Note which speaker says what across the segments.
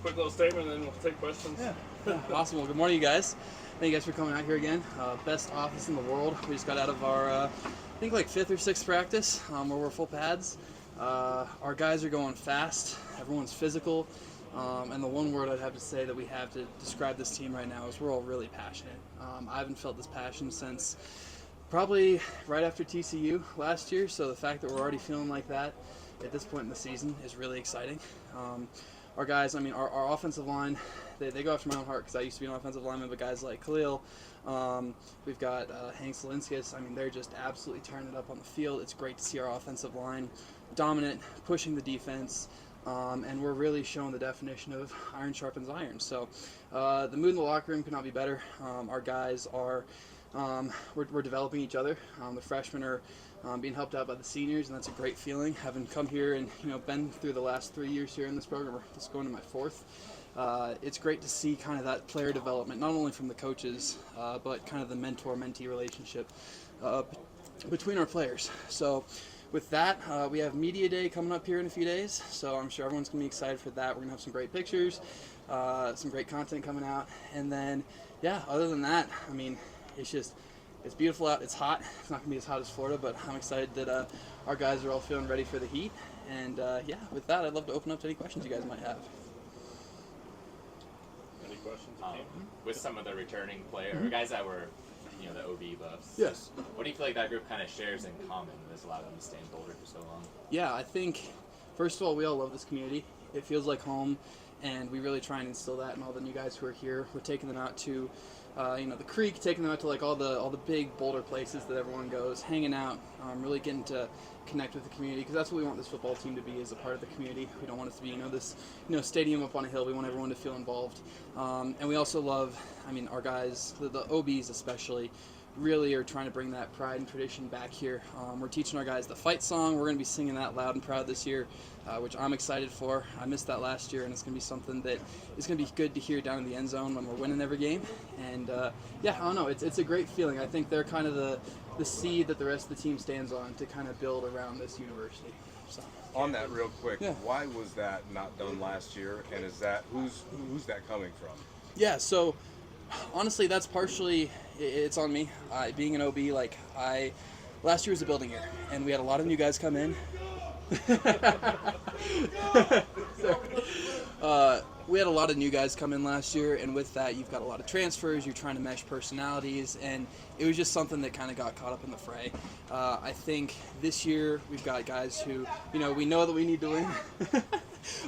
Speaker 1: quick little statement, and then we'll take questions.
Speaker 2: Yeah. Awesome. Well, good morning, you guys. Thank you guys for coming out here again. Best office in the world. We just got out of our, I think, like 5th or 6th practice where we're full pads. Our guys are going fast. Everyone's physical. And the one word I'd have to say that we have to describe this team right now is we're all really passionate. I haven't felt this passion since probably right after TCU last year, so the fact that we're already feeling like that at this point in the season is really exciting. Our guys, I mean, our offensive line, they go after my own heart because I used to be an offensive lineman, but guys like Khalil, we've got Hank Solinskas, I mean, they're just absolutely turning it up on the field. It's great to see our offensive line dominant, pushing the defense, and we're really showing the definition of iron sharpens iron. So the mood in the locker room could not be better. Our guys are, we're developing each other. The freshmen are being helped out by the seniors, and that's a great feeling. Having come here and been through the last 3 years here in this program, or just going to my 4th, it's great to see kind of that player development, not only from the coaches, but kind of the mentor-mentee relationship between our players. So with that, we have Media Day coming up here in a few days, so I'm sure everyone's going to be excited for that. We're going to have some great pictures, some great content coming out, and then, yeah, other than that, I mean, it's beautiful out. It's hot. It's not going to be as hot as Florida, but I'm excited that our guys are all feeling ready for the heat. And, yeah, with that, I'd love to open up to any questions you guys might have.
Speaker 1: Any questions?
Speaker 3: With some of the returning players, guys that were, the OB Buffs.
Speaker 2: Yes.
Speaker 3: What do you feel like that group kind of shares in common that's allowed them to stay in Boulder for so long?
Speaker 2: Yeah, I think, first of all, we all love this community. It feels like home, and we really try and instill that in all the new guys who are here. We're taking them out to the creek, taking them out to like all the big Boulder places that everyone goes, hanging out, really getting to connect with the community, because that's what we want this football team to be, as a part of the community. We don't want it to be this stadium up on a hill. We want everyone to feel involved, and we also love, I mean, our guys, the OBs especially, really are trying to bring that pride and tradition back here. We're teaching our guys the fight song. We're going to be singing that loud and proud this year, which I'm excited for. I missed that last year, and it's going to be something that is going to be good to hear down in the end zone when we're winning every game. And yeah, I don't know, it's a great feeling. I think they're kind of the seed that the rest of the team stands on to kind of build around this university. So.
Speaker 4: On that real quick, why was that not done last year, and is that who's that coming from?
Speaker 2: Yeah, so honestly, that's partially, it's on me. Being an OB, last year was a building year, and we had a lot of new guys come in. We had a lot of new guys come in last year, and with that, you've got a lot of transfers. You're trying to mesh personalities, and it was just something that kind of got caught up in the fray. I think this year we've got guys who, we know that we need to win.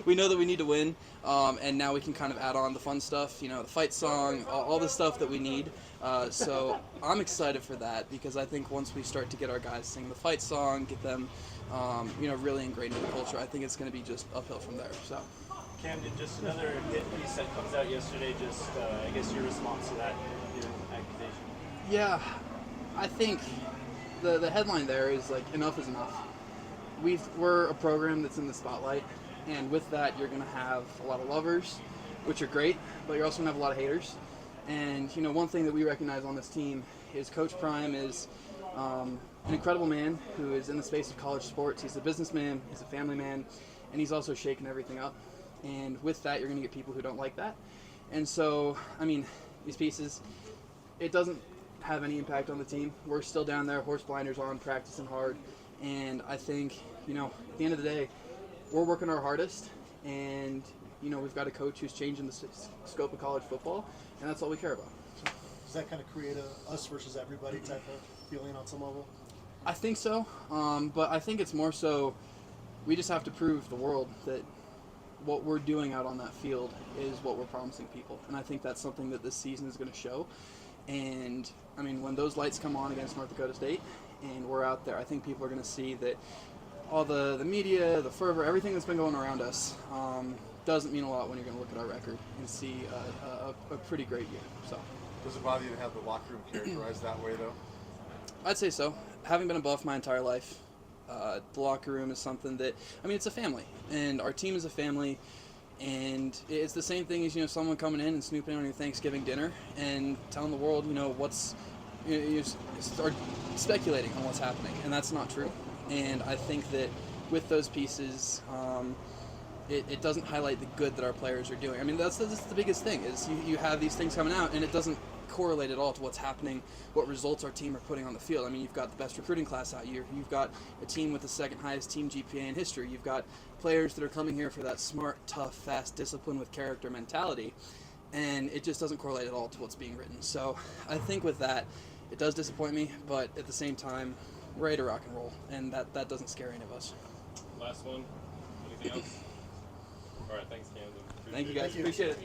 Speaker 2: We know that we need to win, and now we can kind of add on the fun stuff, the fight song, all the stuff that we need. So I'm excited for that, because I think once we start to get our guys sing the fight song, get them, really ingrained in the culture, I think it's going to be just uphill from there. So.
Speaker 5: Camden, just another hit piece that comes out yesterday, I guess your response to that, your accusation.
Speaker 2: Yeah, I think the headline there is enough is enough. We're a program that's in the spotlight, and with that you're going to have a lot of lovers, which are great, but you're also going to have a lot of haters. And one thing that we recognize on this team is Coach Prime is an incredible man who is in the space of college sports. He's a businessman, he's a family man, and he's also shaking everything up. And with that, you're going to get people who don't like that. And so, I mean, these pieces, it doesn't have any impact on the team. We're still down there, horse blinders on, practicing hard. And I think, at the end of the day, we're working our hardest. And, we've got a coach who's changing the scope of college football. And that's all we care about. So.
Speaker 6: Does that kind of create a us versus everybody type of feeling on some level?
Speaker 2: I think so. But I think it's more so we just have to prove the world that what we're doing out on that field is what we're promising people. And I think that's something that this season is going to show. And, I mean, when those lights come on against North Dakota State and we're out there, I think people are going to see that all the media, the fervor, everything that's been going around us doesn't mean a lot when you're going to look at our record and see a pretty great year. So.
Speaker 4: Does it bother you to have the locker room characterized that way, though?
Speaker 2: I'd say so. Having been a Buff my entire life, the locker room is something that, I mean, it's a family, and our team is a family, and it's the same thing as, someone coming in and snooping on your Thanksgiving dinner and telling the world, you start speculating on what's happening, and that's not true. And I think that with those pieces, it doesn't highlight the good that our players are doing. I mean, that's the biggest thing is you have these things coming out and it doesn't correlate at all to what's happening, what results our team are putting on the field. I mean, you've got the best recruiting class out here. You've got a team with the second highest team GPA in history. You've got players that are coming here for that smart, tough, fast, discipline with character mentality, and it just doesn't correlate at all to what's being written. So I think with that, it does disappoint me, but at the same time, we're ready to rock and roll, and that doesn't scare any of us.
Speaker 1: Last one. Anything else? All right. Thanks, Camden.
Speaker 2: Thank you guys.
Speaker 6: Thank you.
Speaker 2: Appreciate it.